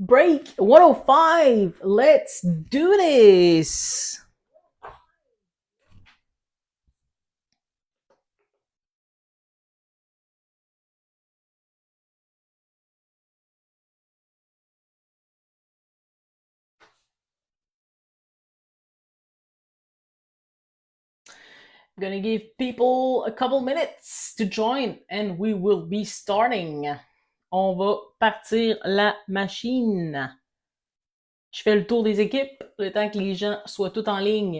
Break 105. Let's do this. I'm gonna give people a couple minutes to join and we will be starting. On va partir la machine. Je fais le tour des équipes, le temps que les gens soient tous en ligne.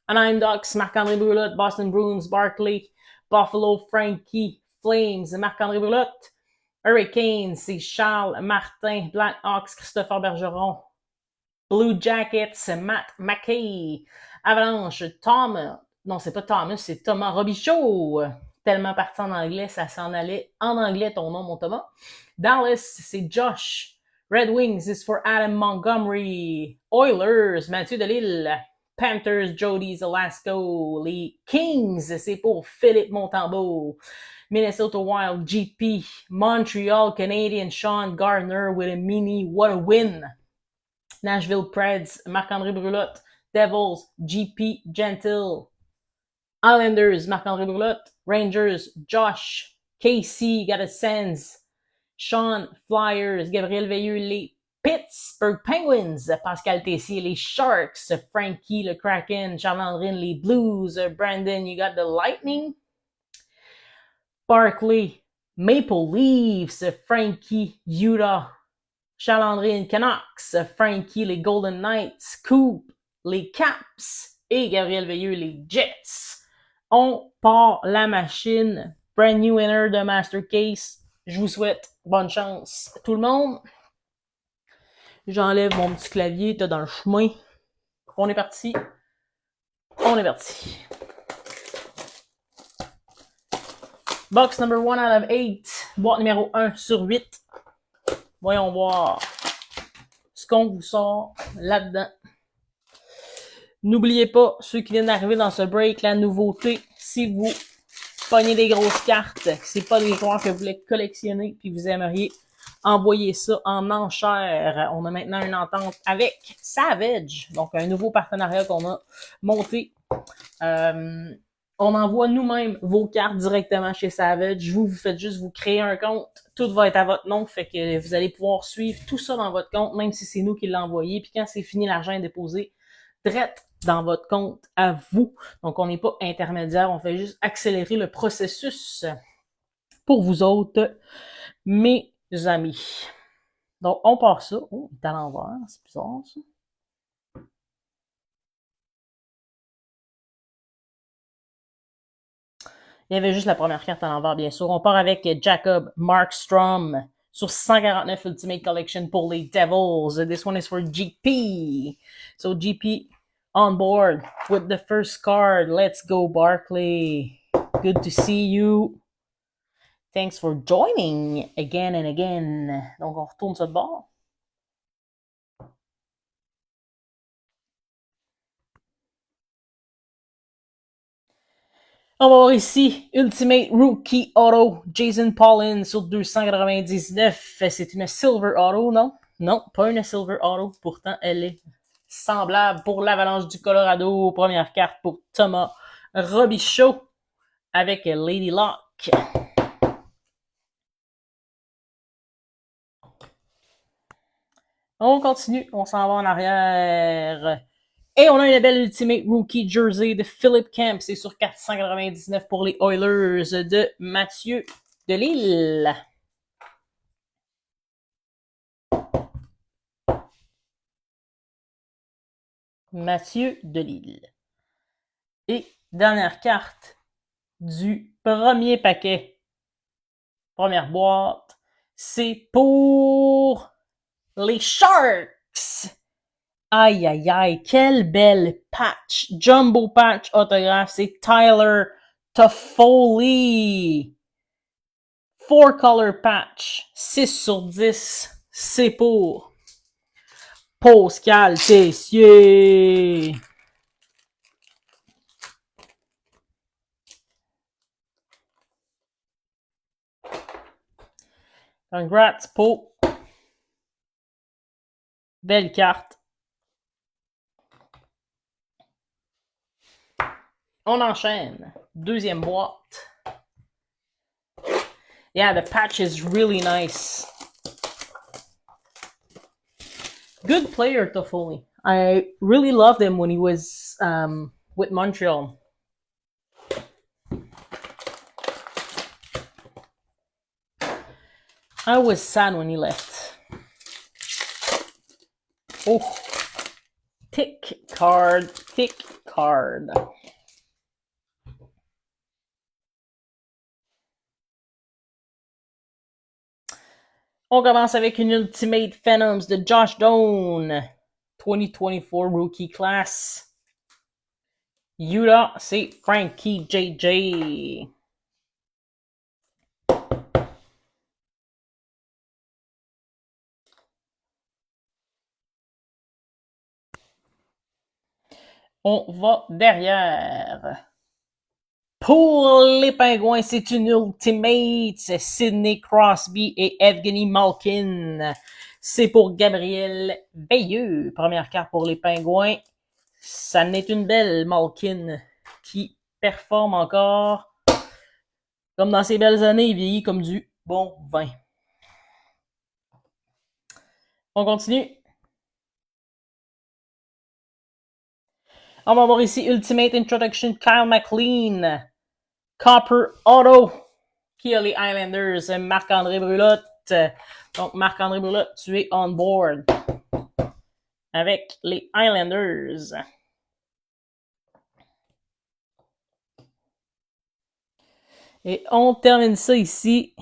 Anaheim Ducks, Marc-André Brulotte, Boston Bruins, Barkley, Buffalo, Frankie, Flames, Marc-André Brulotte. Hurricanes, c'est Charles Martin, Blackhawks, Christopher Bergeron. Blue Jackets, Matt McKay. Avalanche, Thomas. Non, c'est pas Thomas, c'est Thomas Robichaud. Tellement parti en anglais, ça s'en allait en anglais ton nom, mon Thomas. Dallas, c'est Josh. Red Wings is for Adam Montgomery. Oilers, Mathieu Delille. Panthers, Jody Zelasco. Les Kings, c'est pour Philippe Montembeau. Minnesota Wild, GP. Montreal Canadiens, Sean Gardner with a mini. What a win. Nashville Preds, Marc-André Brulotte. Devils, GP Gentil. Islanders, Marc-André Brulotte. Rangers, Josh. KC, got a sense. Sean, Flyers, Gabriel Veilleux, les Pittsburgh Penguins, Pascal Tessier, les Sharks, Frankie, le Kraken, Charles-André, les Blues, Brandon, you got the Lightning. Barkley, Maple Leafs, Frankie, Utah, Charles-André, Canucks, Frankie, les Golden Knights, Coop, les Caps et Gabriel Veilleux, les Jets. On part la machine. Brand new winner de Master Case. Je vous souhaite bonne chance, tout le monde. J'enlève mon petit clavier, t'es dans le chemin. On est parti. On est parti. Box number 1 out of 8. Boîte numéro 1 sur 8. Voyons voir ce qu'on vous sort là-dedans. N'oubliez pas, ceux qui viennent d'arriver dans ce break, la nouveauté, si vous pognez des grosses cartes, c'est pas des joueurs que vous voulez collectionner puis vous aimeriez envoyer ça en enchère. On a maintenant une entente avec Savage, donc un nouveau partenariat qu'on a monté. On envoie nous-mêmes vos cartes directement chez Savage. Vous faites juste vous créer un compte. Tout va être à votre nom, fait que vous allez pouvoir suivre tout ça dans votre compte, même si c'est nous qui l'avons envoyé. Puis quand c'est fini, l'argent est déposé direct dans votre compte à vous. Donc, on n'est pas intermédiaire, on fait juste accélérer le processus pour vous autres, mes amis. Donc, on part ça. Oh, il est à l'envers, c'est bizarre ça. Il y avait juste la première carte à l'envers, bien sûr. On part avec Jacob Markstrom sur 149 Ultimate Collection pour les Devils. This one is for GP. So GP on board with the first card. Let's go, Barkley. Good to see you. Thanks for joining again and again. Donc, on retourne ça de bord. On va voir ici Ultimate Rookie Auto Jason Paulin sur 299. C'est une Silver Auto, non? Non, pas une Silver Auto. Pourtant, elle est semblable pour l'Avalanche du Colorado. Première carte pour Thomas Robichaud avec Lady Luck. On continue, on s'en va en arrière. Et on a une belle Ultimate Rookie Jersey de Philip Kemp. C'est sur 499 pour les Oilers de Mathieu Delille. Mathieu Delille. Et dernière carte du premier paquet. Première boîte. C'est pour les Sharks. Aïe, aïe, aïe, quelle belle patch. Jumbo patch autographe, c'est Tyler Toffoli. 4-color patch, 6 sur 10, c'est pour Pascal Tessier. Congrats, Po. Belle carte. On enchaîne. Deuxième boîte. Yeah, the patch is really nice. Good player, Toffoli. I really loved him when he was with Montreal. I was sad when he left. Oh, thick card, thick card. On commence avec une Ultimate Phenoms de Josh Doan. 2024 Rookie Class. Utah, c'est Frankie JJ. On va derrière. Pour les Pingouins, c'est une Ultimate. Sidney Crosby et Evgeny Malkin. C'est pour Gabriel Veilleux. Première carte pour les Pingouins. Ça n'est une belle Malkin qui performe encore. Comme dans ses belles années, il vieillit comme du bon vin. On continue. On va voir ici Ultimate Introduction Kyle McLean. Copper Auto. Qui a les Islanders? Marc-André Brulotte. Donc, Marc-André Brulotte, tu es on board. Avec les Islanders. Et on termine ça ici.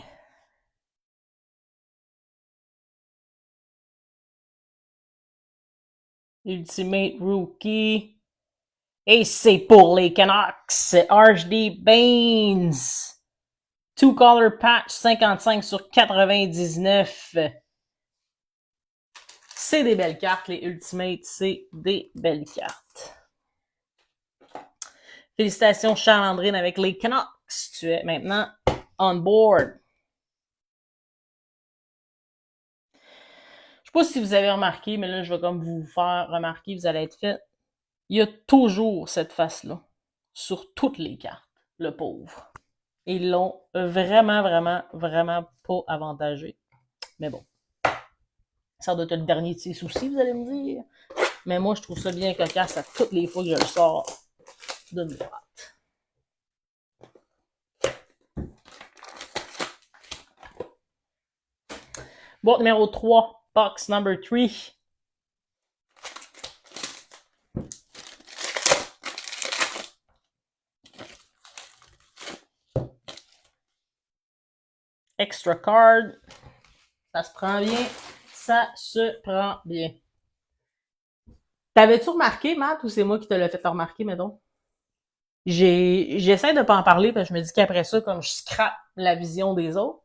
Ultimate Rookie. Et c'est pour les Canucks. RJ Baines. Two-color patch 55 sur 99. C'est des belles cartes, les Ultimates. C'est des belles cartes. Félicitations, Charles-André, avec les Canucks. Tu es maintenant on board. Je sais pas si vous avez remarqué, mais là, je vais comme vous faire remarquer, vous allez être fait. Il y a toujours cette face-là sur toutes les cartes, le pauvre. Ils l'ont vraiment, vraiment, vraiment pas avantagé. Mais bon. Ça doit être le dernier de ses soucis, vous allez me dire. Mais moi, je trouve ça bien cocasse à toutes les fois que je le sors d'une boîte. Boîte numéro 3, box number 3. Extra card. Ça se prend bien. Ça se prend bien. T'avais-tu remarqué, Matt, ou c'est moi qui te l'ai fait remarquer, mettons? J'essaie de pas en parler parce que je me dis qu'après ça, comme je scrape la vision des autres.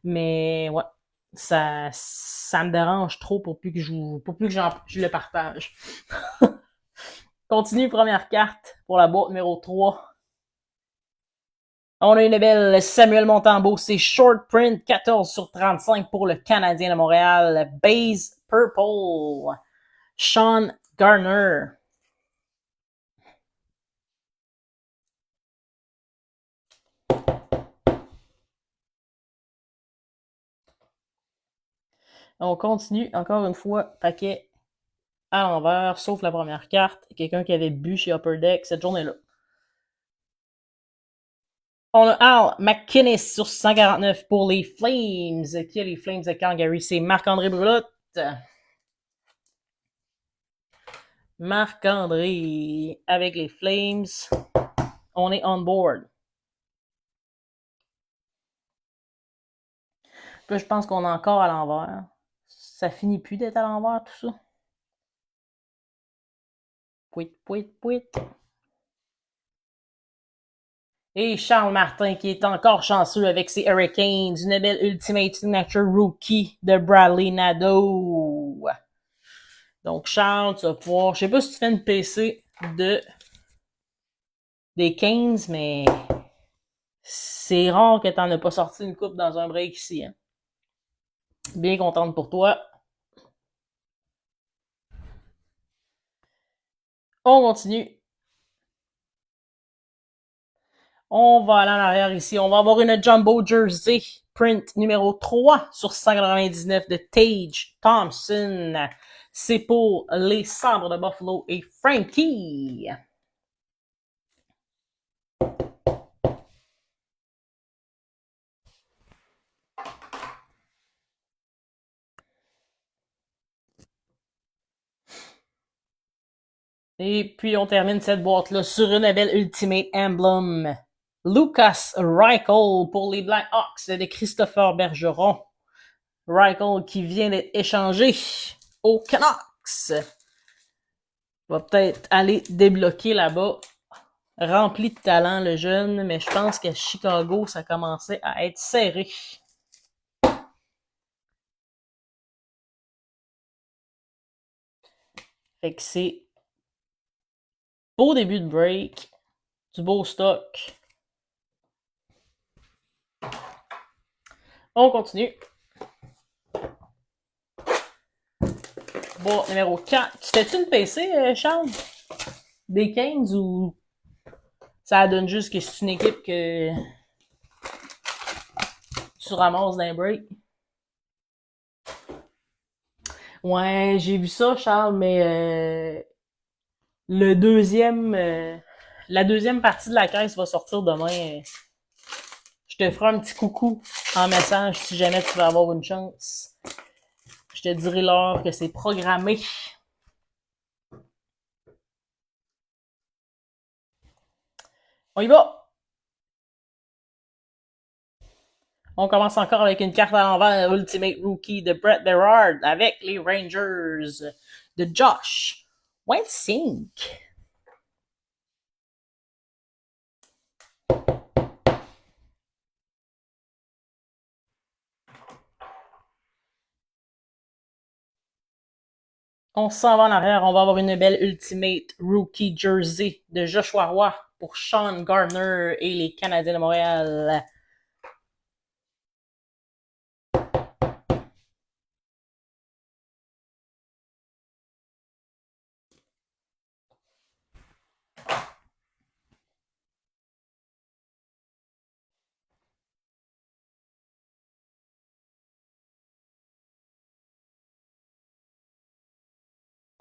Mais ouais, ça me dérange trop pour plus que je le partage. Continue, première carte pour la boîte numéro 3. On a une belle Samuel Montembeault, c'est short print 14 sur 35 pour le Canadien de Montréal. Base Purple. Sean Garner. On continue, encore une fois, paquet à l'envers, sauf la première carte. Quelqu'un qui avait bu chez Upper Deck cette journée-là. On a Al McInnes sur 149 pour les Flames. Qui a les Flames de Calgary? C'est Marc-André Brulotte. Marc-André avec les Flames. On est on board. Là, je pense qu'on est encore à l'envers. Ça finit plus d'être à l'envers, tout ça. Pouit, pouit, pouit. Et Charles Martin qui est encore chanceux avec ses Hurricanes. Une belle Ultimate Signature Rookie de Bradley Nadeau. Donc Charles, tu vas pouvoir... Je sais pas si tu fais une PC des Canes, mais c'est rare que t'en aies pas sorti une coupe dans un break ici. Hein. Bien contente pour toi. On continue. On va aller en arrière ici. On va avoir une Jumbo Jersey print numéro 3 sur 199 de Tage Thompson. C'est pour les Sabres de Buffalo et Frankie. Et puis, on termine cette boîte-là sur une belle Ultimate Emblem. Lucas Reichel pour les Blackhawks de Christopher Bergeron. Reichel qui vient d'être échangé aux Canucks. Va peut-être aller débloquer là-bas. Rempli de talent, le jeune, mais je pense qu'à Chicago, ça commençait à être serré. Fait que c'est beau début de break, du beau stock. On continue. Boîte numéro 4. Tu fais-tu une PC, Charles? Des 15 ou ça donne juste que c'est une équipe que tu ramasses d'un break? Ouais, j'ai vu ça, Charles, mais le deuxième, la deuxième partie de la caisse va sortir demain. Je te ferai un petit coucou en message si jamais tu vas avoir une chance. Je te dirai l'heure que c'est programmé. On y va! On commence encore avec une carte à l'envers Ultimate Rookie de Brett Berard avec les Rangers de Josh Wensink. On s'en va en arrière. On va avoir une belle Ultimate Rookie Jersey de Joshua Roy pour Sean Gardner et les Canadiens de Montréal.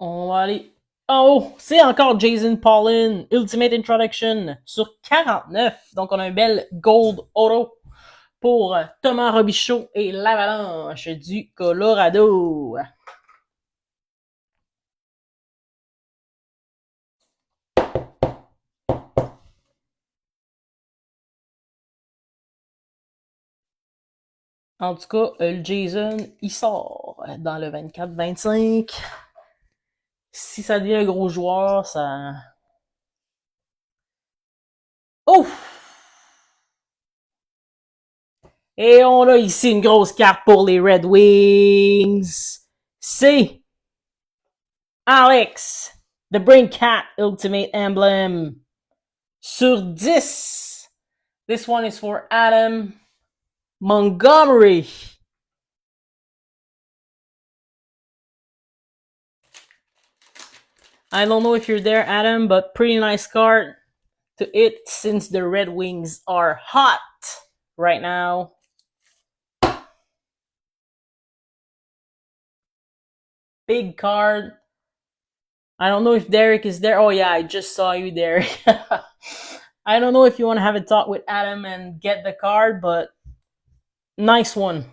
On va aller en haut. C'est encore Jason Paulin, Ultimate Introduction sur 49. Donc, on a un bel Gold Auto pour Thomas Robichaud et l'Avalanche du Colorado. En tout cas, le Jason, il sort dans le 24-25. Si ça devient un gros joueur, ça... Oh! Et on a ici une grosse carte pour les Red Wings. C'est Alex, the Braincat Ultimate Emblem. Sur 10. This one is for Adam Montgomery. I don't know if you're there, Adam, but pretty nice card to it since the Red Wings are hot right now. Big card. I don't know if Derek is there. Oh yeah, I just saw you, Derek. I don't know if you want to have a talk with Adam and get the card, but nice one.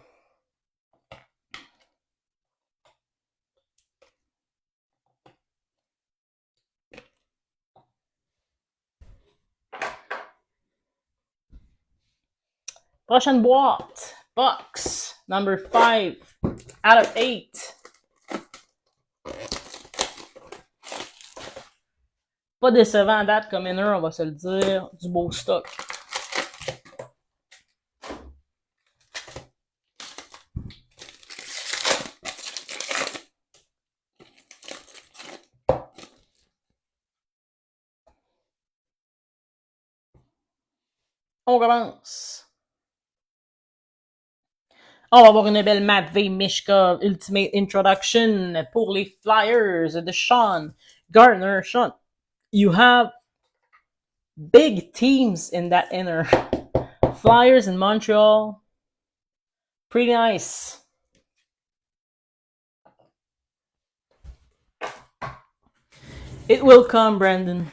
Prochaine boîte. Box number 5 out of 8. Pas décevant à date comme inner, on va se le dire. Du beau stock. On commence. On va avoir une belle Matvei Mishkov Ultimate Introduction pour les Flyers de Sean Gardner. Sean, you have big teams in that inner. Flyers in Montreal. Pretty nice. It will come, Brandon.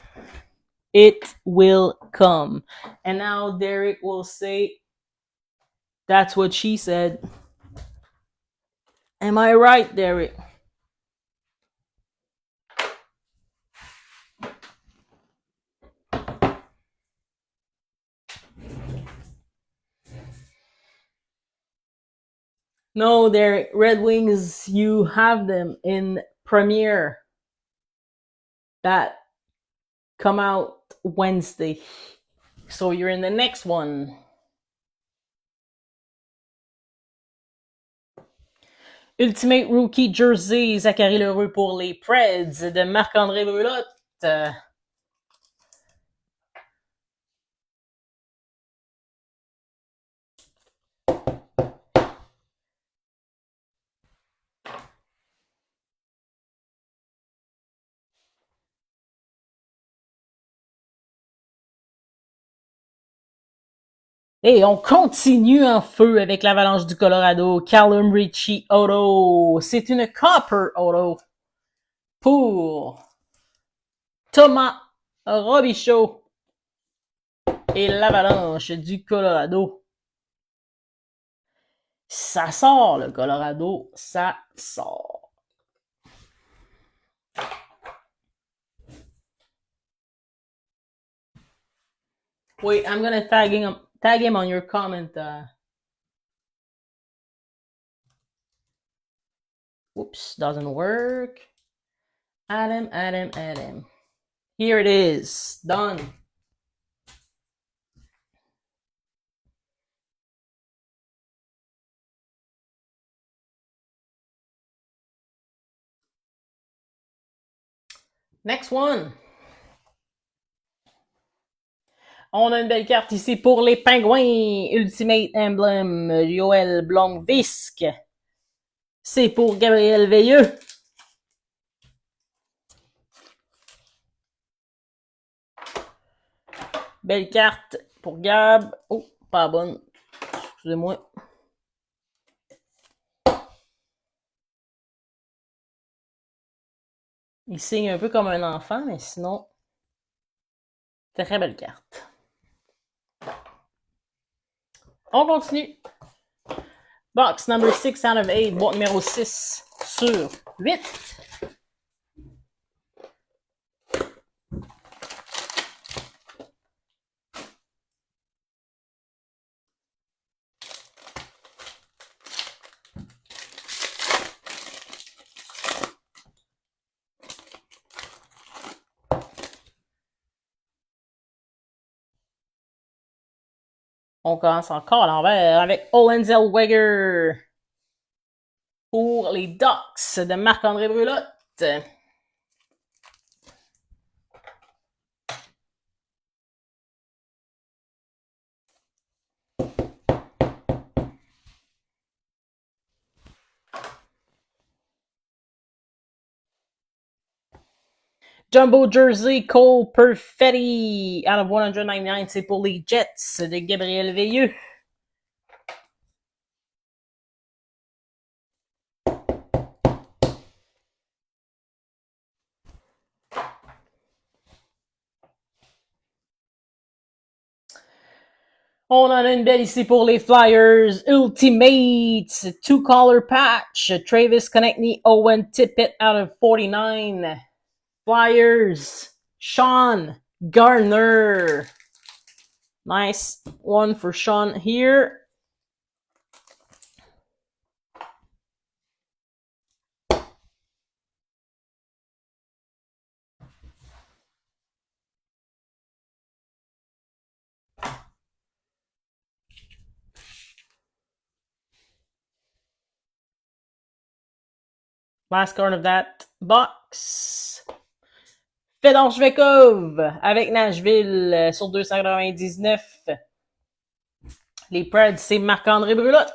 It will come. And now Derek will say, that's what she said. Am I right, Derek? No, Derek. Red Wings, you have them in premiere that come out Wednesday. So you're in the next one. Ultimate Rookie Jersey, Zachary Lheureux pour les Preds de Marc-André Brulotte. Et on continue en feu avec l'Avalanche du Colorado. Callum Ritchie Auto. C'est une Copper Auto pour Thomas Robichaud et l'Avalanche du Colorado. Ça sort, le Colorado. Ça sort. Wait, I'm gonna tag him on your comment. Whoops, doesn't work. Add him. Here it is. Done. Next one. On a une belle carte ici pour les Pingouins. Ultimate Emblem, Joël Blomqvist. C'est pour Gabriel Veilleux. Belle carte pour Gab. Oh, pas bonne. Excusez-moi. Il signe un peu comme un enfant, mais sinon, très belle carte. On continue. Box number 6 out of 8, boîte numéro 6 sur 8. On commence encore à l'envers avec Owen Zellweger pour les Ducks de Marc-André Brulotte. Jumbo Jersey, Cole Perfetti out of 199, c'est pour les Jets de Gabriel Veilleux. On en a une belle ici pour les Flyers. Ultimate, two-color patch. Travis Konechny, Owen Tippett out of 49. Flyers, Sean Garner. Nice one for Sean here. Last card of that box. Fedor Shvekov avec Nashville sur 299. Les Preds, c'est Marc-André Brulotte.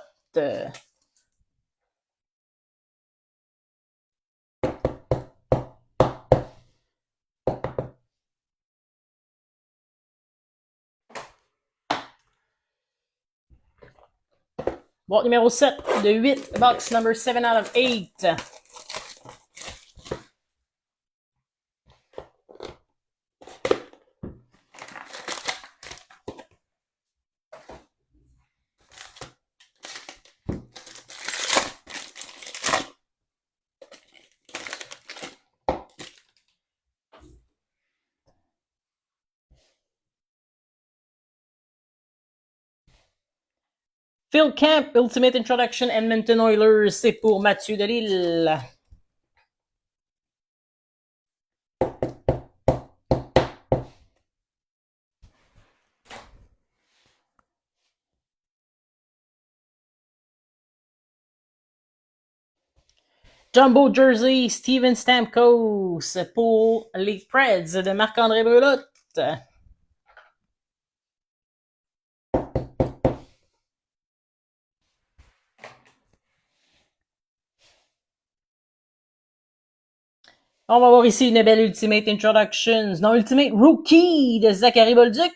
Boîte numéro 7 de 8, box number 7 out of 8. Phil Camp, Ultimate Introduction, Edmonton Oilers, c'est pour Mathieu Delisle. Jumbo Jersey, Steven Stamkos pour les Preds de Marc-André Brelotte. On va voir ici une belle Ultimate Introductions. Non, Ultimate Rookie de Zachary Bolduc.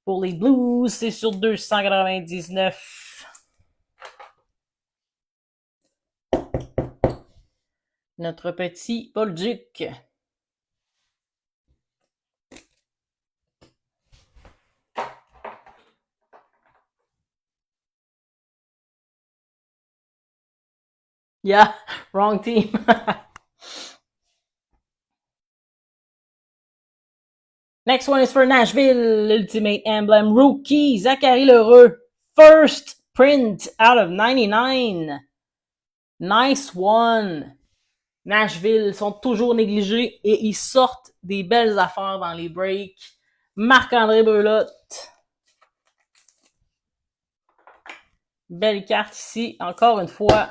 Pour les Blues, c'est sur 299. Notre petit Bolduc. Yeah, wrong team. Next one is for Nashville, Ultimate Emblem Rookie, Zachary Lheureux. First print out of 99. Nice one. Nashville sont toujours négligés et ils sortent des belles affaires dans les breaks. Marc-André Brelotte. Belle carte ici, encore une fois.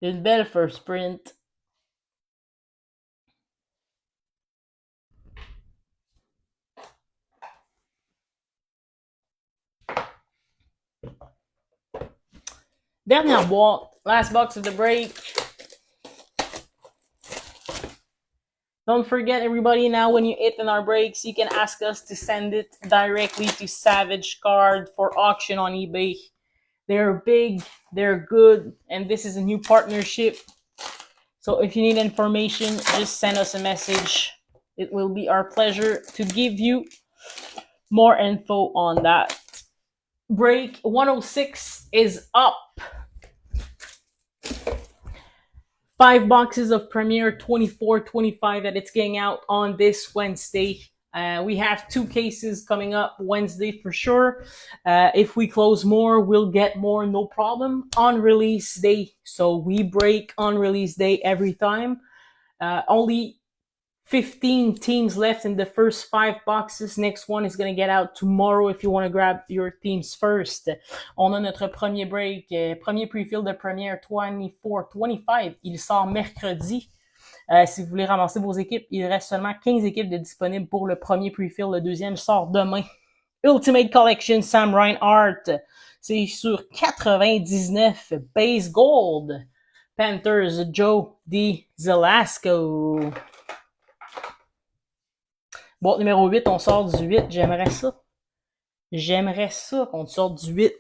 Une belle first print. Dernière boîte. Last box of the break. Don't forget, everybody, now when you hit in our breaks, you can ask us to send it directly to Savage Card for auction on eBay. They're big, they're good, and this is a new partnership. So if you need information, just send us a message. It will be our pleasure to give you more info on that. Break 106 is up. 5 boxes of Premier 24-25 that it's getting out on this Wednesday. We have 2 cases coming up Wednesday for sure. If we close more, we'll get more, no problem, on release day. So we break on release day every time. Only 15 teams left in the first 5 boxes. Next one is going to get out tomorrow if you want to grab your teams first. On a notre premier break, premier pre-fill de Premier 24-25. Il sort mercredi. Si vous voulez ramasser vos équipes, il reste seulement 15 équipes de disponibles pour le premier pre-fill. Le deuxième sort demain. Ultimate Collection Sam Reinhart. C'est sur 99. Base Gold. Panthers Joe DiZelasco. Boîte numéro 8, on sort du 8. J'aimerais ça. J'aimerais ça qu'on sorte du 8.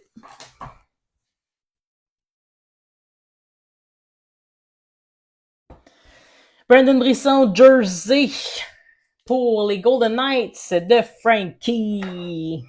Brandon Brisson, Jersey. Pour les Golden Knights de Frankie.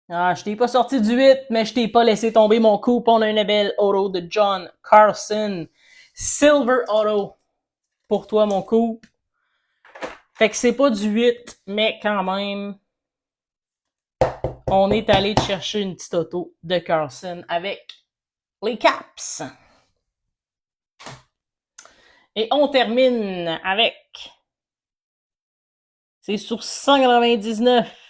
Ah, je t'ai pas sorti du 8, mais je t'ai pas laissé tomber mon coup. On a une belle auto de John Carlson. Silver auto pour toi, mon coup. Fait que c'est pas du 8, mais quand même, on est allé chercher une petite auto de Carlson avec les Caps. Et on termine avec... C'est sur 199.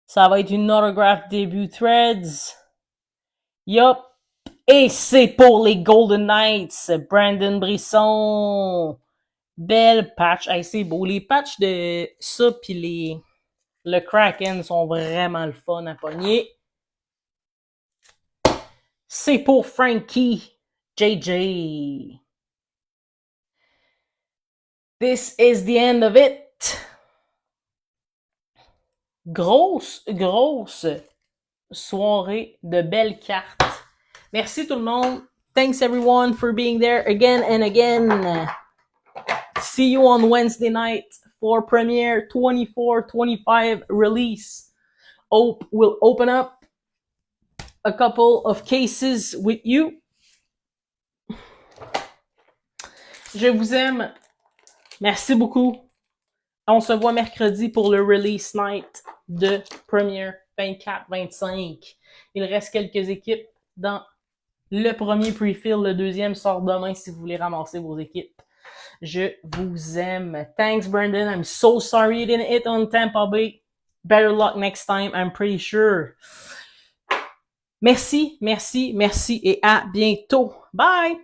Ça va être une autograph début Threads. Yup. Et c'est pour les Golden Knights. Brandon Brisson. Belle patch. Hey, c'est beau. Les patchs de ça pis Le Kraken sont vraiment le fun à pogner. C'est pour Frankie JJ. This is the end of it. Grosse soirée de belles cartes. Merci tout le monde. Thanks everyone for being there again and again. See you on Wednesday night for Premiere 24-25 release. Hope will open up a couple of cases with you. Je vous aime. Merci beaucoup. On se voit mercredi pour le release night de Premiere 24-25. Il reste quelques équipes dans le premier pre-fill. Le deuxième sort demain si vous voulez ramasser vos équipes. Je vous aime. Thanks, Brandon. I'm so sorry you didn't hit on Tampa Bay. Better luck next time, I'm pretty sure. Merci et à bientôt. Bye!